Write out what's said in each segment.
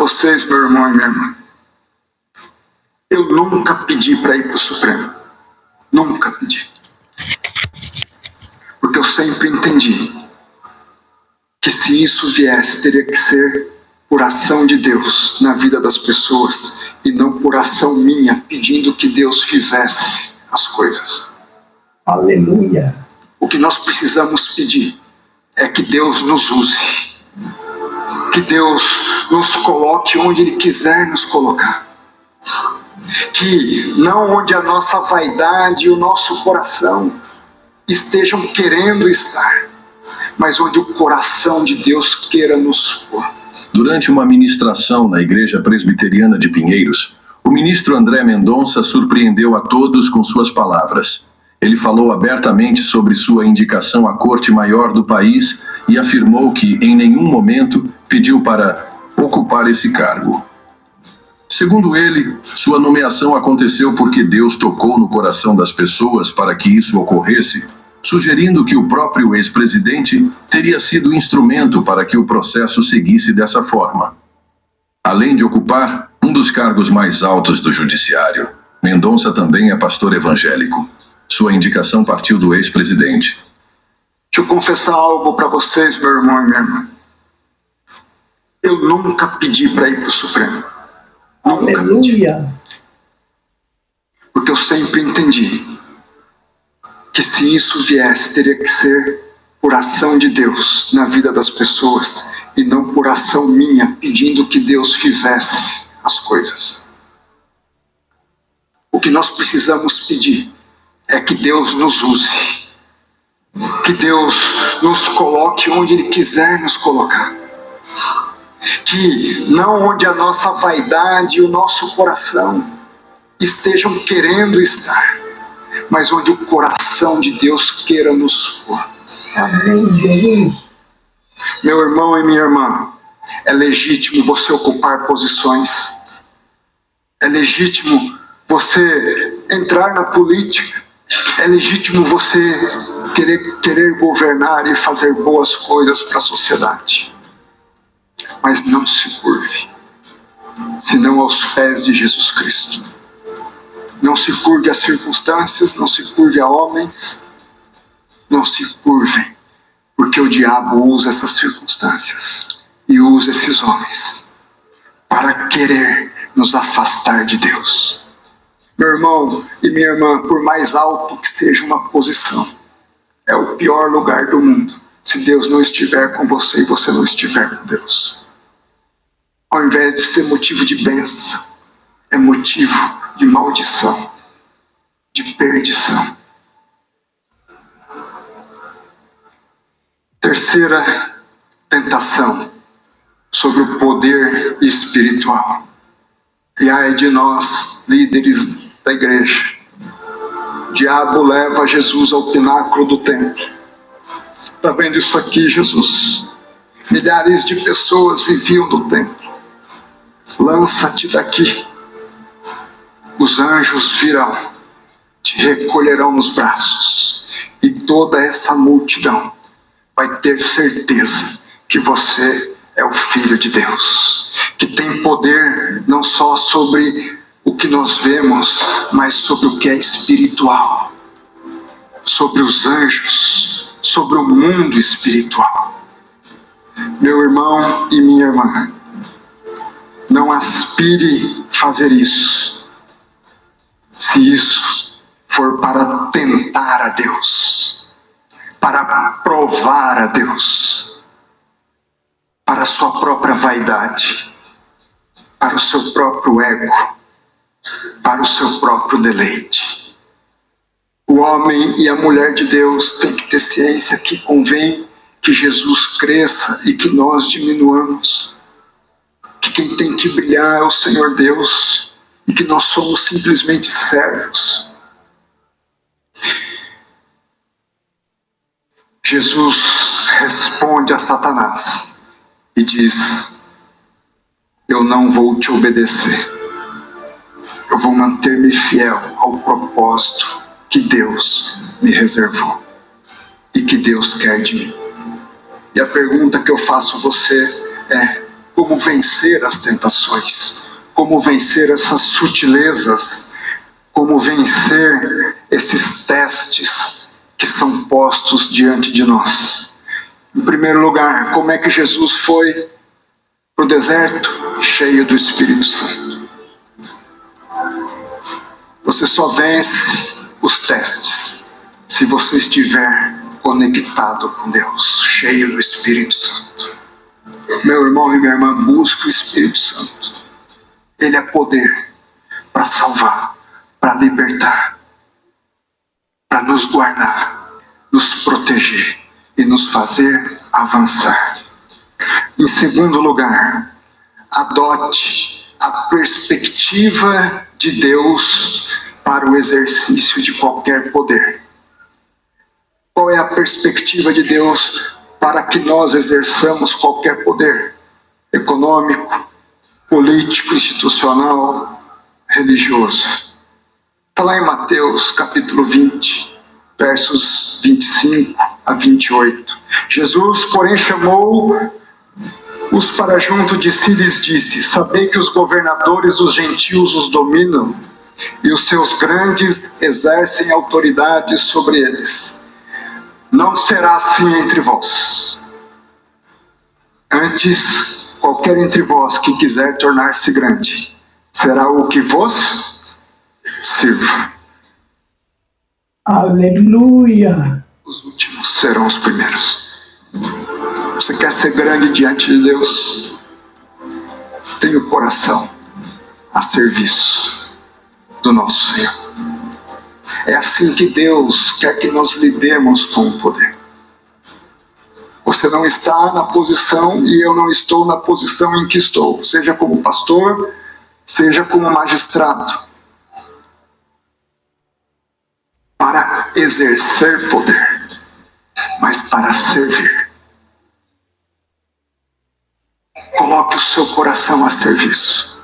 Vocês, meu irmão e minha irmã, eu nunca pedi para ir para o Supremo. Nunca pedi. Porque eu sempre entendi que se isso viesse, teria que ser por ação de Deus na vida das pessoas e não por ação minha, pedindo que Deus fizesse as coisas. Aleluia. O que nós precisamos pedir é que Deus nos use. Que Deus nos coloque onde Ele quiser nos colocar. Que não onde a nossa vaidade e o nosso coração estejam querendo estar, mas onde o coração de Deus queira nos pôr. Durante uma ministração na Igreja Presbiteriana de Pinheiros, o ministro André Mendonça surpreendeu a todos com suas palavras. Ele falou abertamente sobre sua indicação à Corte Maior do país e afirmou que, em nenhum momento, pediu para ocupar esse cargo. Segundo ele, sua nomeação aconteceu porque Deus tocou no coração das pessoas para que isso ocorresse, sugerindo que o próprio ex-presidente teria sido instrumento para que o processo seguisse dessa forma. Além de ocupar um dos cargos mais altos do judiciário, Mendonça também é pastor evangélico. Sua indicação partiu do ex-presidente. Deixa eu confessar algo para vocês, meu irmão e minha irmã. Eu nunca pedi para ir para o Supremo. Nunca pedi. Porque eu sempre entendi que se isso viesse, teria que ser por ação de Deus na vida das pessoas e não por ação minha, pedindo que Deus fizesse as coisas. O que nós precisamos pedir é que Deus nos use, que Deus nos coloque onde Ele quiser nos colocar, que não onde a nossa vaidade e o nosso coração estejam querendo estar, mas onde o coração de Deus queira nos pôr. Amém, Jesus. Meu irmão e minha irmã, é legítimo você ocupar posições, é legítimo você entrar na política, é legítimo você querer governar e fazer boas coisas para a sociedade. Mas não se curve, senão aos pés de Jesus Cristo. Não se curve a circunstâncias, não se curve a homens, não se curvem, porque o diabo usa essas circunstâncias e usa esses homens para querer nos afastar de Deus. Meu irmão e minha irmã, por mais alto que seja uma posição, é o pior lugar do mundo se Deus não estiver com você e você não estiver com Deus. Ao invés de ser motivo de bênção, é motivo de maldição, de perdição. Terceira tentação sobre o poder espiritual. E ai de nós, líderes da igreja. O diabo leva Jesus ao pináculo do templo. Está vendo isso aqui, Jesus? Milhares de pessoas viviam no templo. Lança-te daqui. Os anjos virão, te recolherão nos braços, e toda essa multidão vai ter certeza que você é o Filho de Deus, que tem poder não só sobre o que nós vemos, mas sobre o que é espiritual, sobre os anjos, sobre o mundo espiritual. Meu irmão e minha irmã, não aspire fazer isso, se isso for para tentar a Deus, para provar a Deus, para a sua própria vaidade, para o seu próprio ego, para o seu próprio deleite. O homem e a mulher de Deus têm que ter ciência que convém que Jesus cresça e que nós diminuamos, que quem tem que brilhar é o Senhor Deus e que nós somos simplesmente servos. Jesus responde a Satanás e diz: eu não vou te obedecer, eu vou manter-me fiel ao propósito que Deus me reservou e que Deus quer de mim. E a pergunta que eu faço a você é: como vencer as tentações, como vencer essas sutilezas, como vencer esses testes que são postos diante de nós. Em primeiro lugar, como é que Jesus foi para o deserto? Cheio do Espírito Santo. Você só vence os testes se você estiver conectado com Deus, cheio do Espírito Santo. Meu irmão e minha irmã, busque o Espírito Santo. Ele é poder para salvar, para libertar, para nos guardar, nos proteger e nos fazer avançar. Em segundo lugar, adote a perspectiva de Deus para o exercício de qualquer poder. Qual é a perspectiva de Deus para que nós exerçamos qualquer poder? Econômico, político, institucional, religioso. Está lá em Mateus capítulo 20, versos 25 a 28. Jesus, porém, chamou-os para junto de si e lhes disse: sabei que os governadores dos gentios os dominam, e os seus grandes exercem autoridade sobre eles. Não será assim entre vós. Antes, qualquer entre vós que quiser tornar-se grande, será o que vos sirva. Aleluia. Os últimos serão os primeiros. Você quer ser grande diante de Deus? Tenha o coração a serviço do nosso Senhor. É assim que Deus quer que nós lidemos com o poder. Você não está na posição e eu não estou na posição em que estou, seja como pastor, seja como magistrado, para exercer poder, mas para servir. Coloque o seu coração a serviço.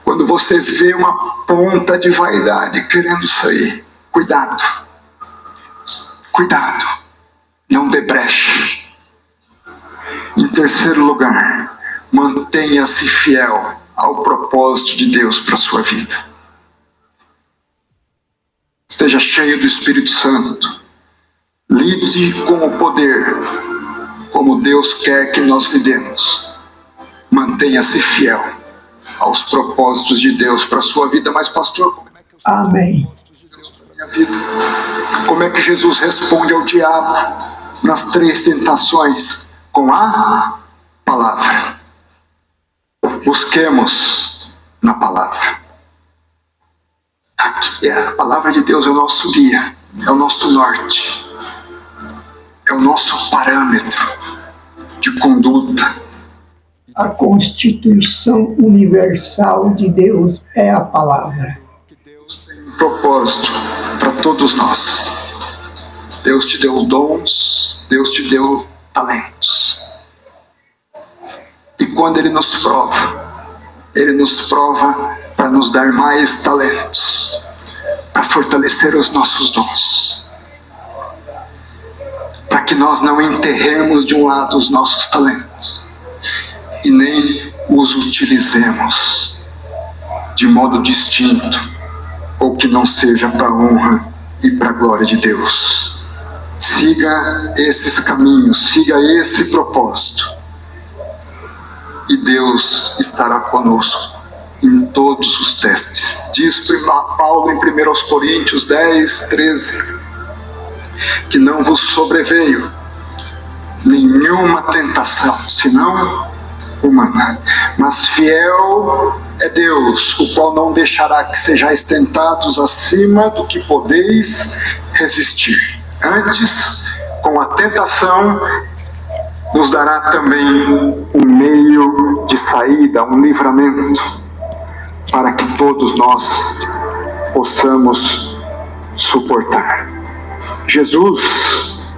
Quando você vê uma ponta de vaidade querendo sair, cuidado. Cuidado. Não dê brecha. Em terceiro lugar, mantenha-se fiel ao propósito de Deus para a sua vida. Esteja cheio do Espírito Santo. Lide com o poder como Deus quer que nós lidemos. Mantenha-se fiel aos propósitos de Deus para a sua vida. Mas pastor, como é que eu Amém. propósitos de Deus para a minha vida? Como é que Jesus responde ao diabo nas 3 tentações? Com a palavra. Busquemos na palavra. Aqui, a palavra de Deus é o nosso guia, é o nosso norte, é o nosso parâmetro de conduta. A Constituição Universal de Deus é a palavra. Que Deus tem um propósito para todos nós. Deus te deu dons, Deus te deu talentos. E quando Ele nos prova para nos dar mais talentos, para fortalecer os nossos dons, para que nós não enterremos de um lado os nossos talentos e nem os utilizemos de modo distinto ou que não seja para a honra e para a glória de Deus. Siga esses caminhos, siga esse propósito e Deus estará conosco em todos os testes. Diz Paulo em 1 Coríntios 10, 13, que não vos sobreveio nenhuma tentação, senão humana, mas fiel é Deus, o qual não deixará que sejais tentados acima do que podeis resistir. Antes, com a tentação, nos dará também um meio de saída, um livramento, para que todos nós possamos suportar. Jesus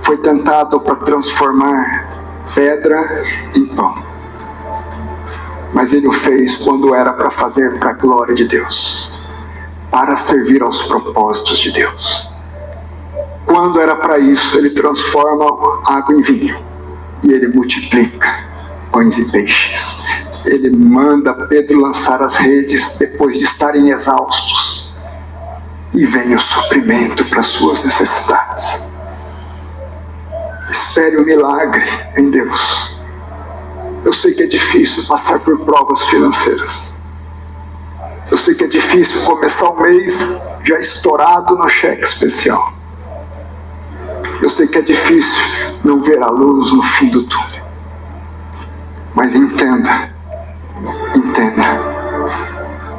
foi tentado para transformar pedra em pão, mas Ele o fez quando era para fazer para a glória de Deus, para servir aos propósitos de Deus. Quando era para isso, Ele transforma água em vinho e Ele multiplica pães e peixes. Ele manda Pedro lançar as redes depois de estarem exaustos. E vem o suprimento para as suas necessidades. Espere o milagre em Deus. Eu sei que é difícil passar por provas financeiras. Eu sei que é difícil começar o mês já estourado no cheque especial. Eu sei que é difícil não ver a luz no fim do túnel. Mas entenda.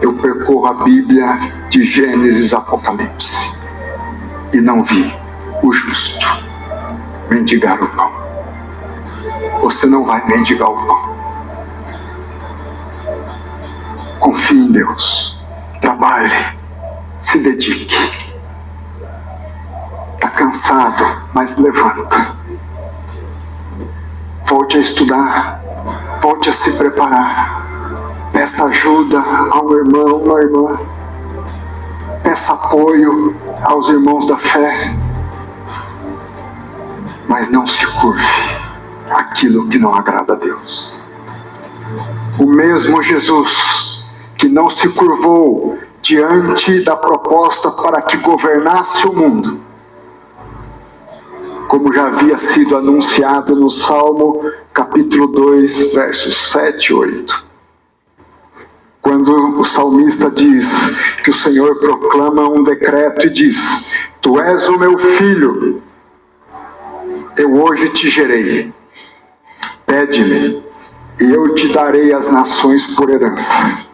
Eu percorro a Bíblia de Gênesis a Apocalipse e não vi o justo mendigar o pão. Você não vai mendigar o pão. Confie em Deus. Trabalhe. Se dedique. Está cansado, mas levanta. Volte a estudar. Volte a se preparar. Peça ajuda a um irmão, uma irmã. Peça apoio aos irmãos da fé. Mas não se curve àquilo que não agrada a Deus. O mesmo Jesus que não se curvou diante da proposta para que governasse o mundo, como já havia sido anunciado no Salmo capítulo 2, versos 7 e 8. Quando o salmista diz que o Senhor proclama um decreto e diz: Tu és o meu filho, eu hoje te gerei. Pede-me, e eu te darei as nações por herança,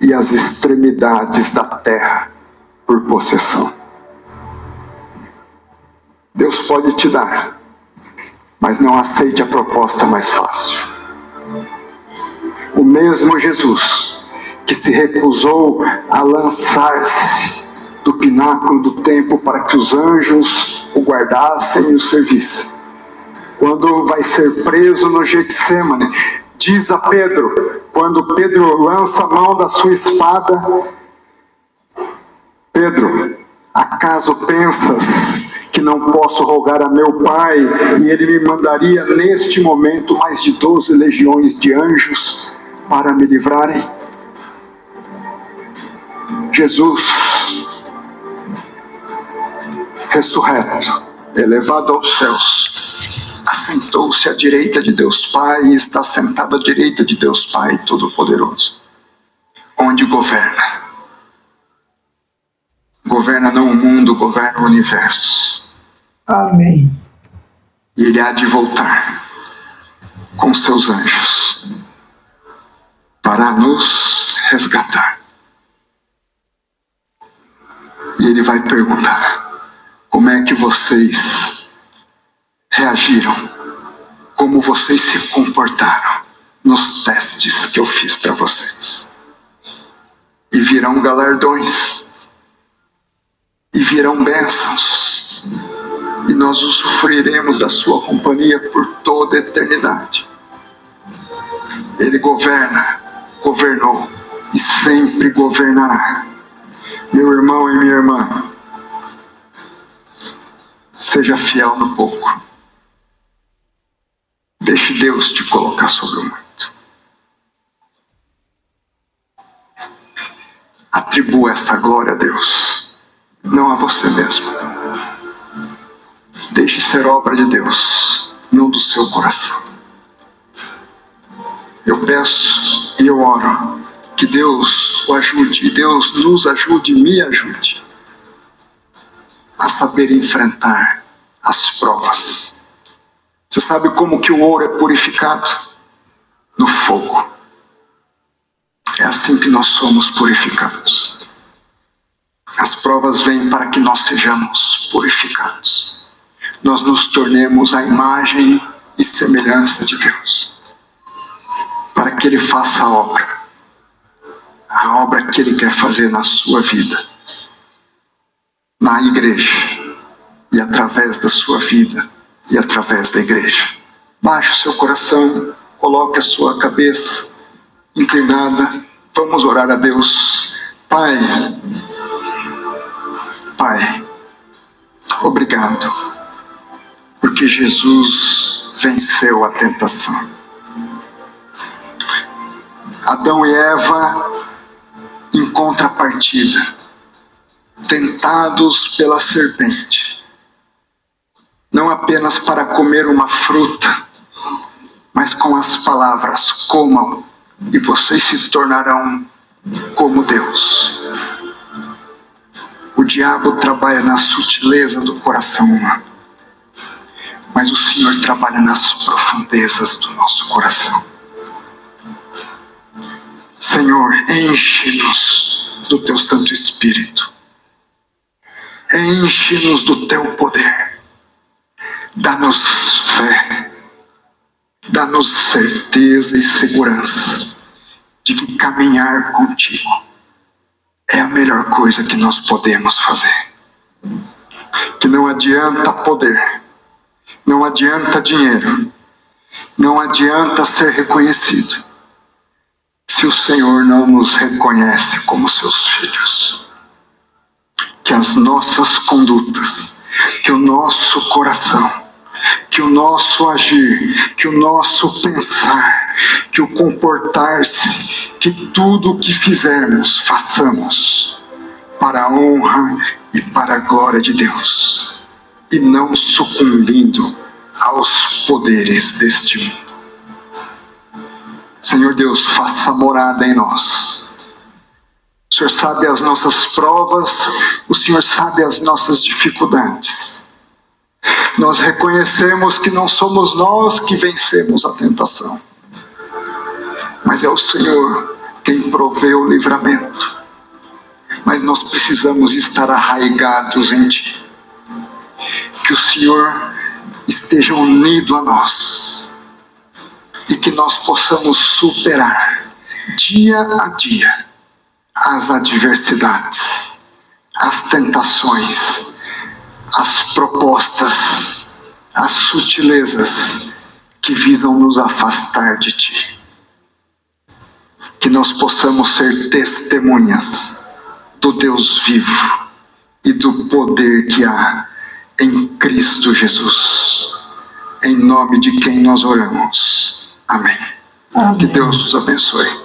e as extremidades da terra por possessão. Deus pode te dar, mas não aceite a proposta mais fácil. O mesmo Jesus que se recusou a lançar-se do pináculo do templo para que os anjos o guardassem e o servissem, quando vai ser preso no Getsêmani, diz a Pedro, quando Pedro lança a mão da sua espada: Pedro, acaso pensas que não posso rogar a meu Pai e Ele me mandaria neste momento mais de 12 legiões de anjos para me livrarem? Jesus, ressurreto, elevado aos céus, assentou-se à direita de Deus Pai e está sentado à direita de Deus Pai Todo-Poderoso, onde governa. Governa não o mundo, governa o universo. Amém. E Ele há de voltar com seus anjos para nos resgatar. E Ele vai perguntar: como é que vocês reagiram? Como vocês se comportaram nos testes que eu fiz para vocês? E virão galardões. E virão bênçãos. E nós usufruiremos da sua companhia por toda a eternidade. Ele governa, governou e sempre governará. Meu irmão e minha irmã, seja fiel no pouco. Deixe Deus te colocar sobre o muito. Atribua essa glória a Deus, não a você mesmo. Deixe ser obra de Deus, não do seu coração. Eu peço e eu oro que Deus o ajude, e Deus nos ajude e me ajude a saber enfrentar as provas. Você sabe como que o ouro é purificado? No fogo. É assim que nós somos purificados. As provas vêm para que nós sejamos purificados. Nós nos tornemos a imagem e semelhança de Deus, para que Ele faça a obra que Ele quer fazer na sua vida, na igreja, e através da sua vida, e através da igreja. Baixe o seu coração, coloque a sua cabeça inclinada, vamos orar a Deus. Pai, obrigado, porque Jesus venceu a tentação. Adão e Eva, em contrapartida, tentados pela serpente, não apenas para comer uma fruta, mas com as palavras: comam e vocês se tornarão como Deus. O diabo trabalha na sutileza do coração humano, mas o Senhor trabalha nas profundezas do nosso coração. Senhor, enche-nos do Teu Santo Espírito, enche-nos do Teu poder, dá-nos fé, dá-nos certeza e segurança de que caminhar contigo é a melhor coisa que nós podemos fazer. Que não adianta poder, não adianta dinheiro, não adianta ser reconhecido, se o Senhor não nos reconhece como seus filhos. Que as nossas condutas, que o nosso coração, que o nosso agir, que o nosso pensar, que o comportar-se, que tudo o que fizermos, façamos para a honra e para a glória de Deus, e não sucumbindo aos poderes deste mundo. Senhor Deus, faça morada em nós. O Senhor sabe as nossas provas, o Senhor sabe as nossas dificuldades. Nós reconhecemos que não somos nós que vencemos a tentação, mas é o Senhor quem provê o livramento. Mas nós precisamos estar arraigados em Ti. Que o Senhor esteja unido a nós e que nós possamos superar dia a dia as adversidades, as tentações, as propostas, as sutilezas que visam nos afastar de Ti. Que nós possamos ser testemunhas do Deus vivo e do poder que há em Cristo Jesus. Em nome de quem nós oramos. Amém. Amém. Que Deus nos abençoe.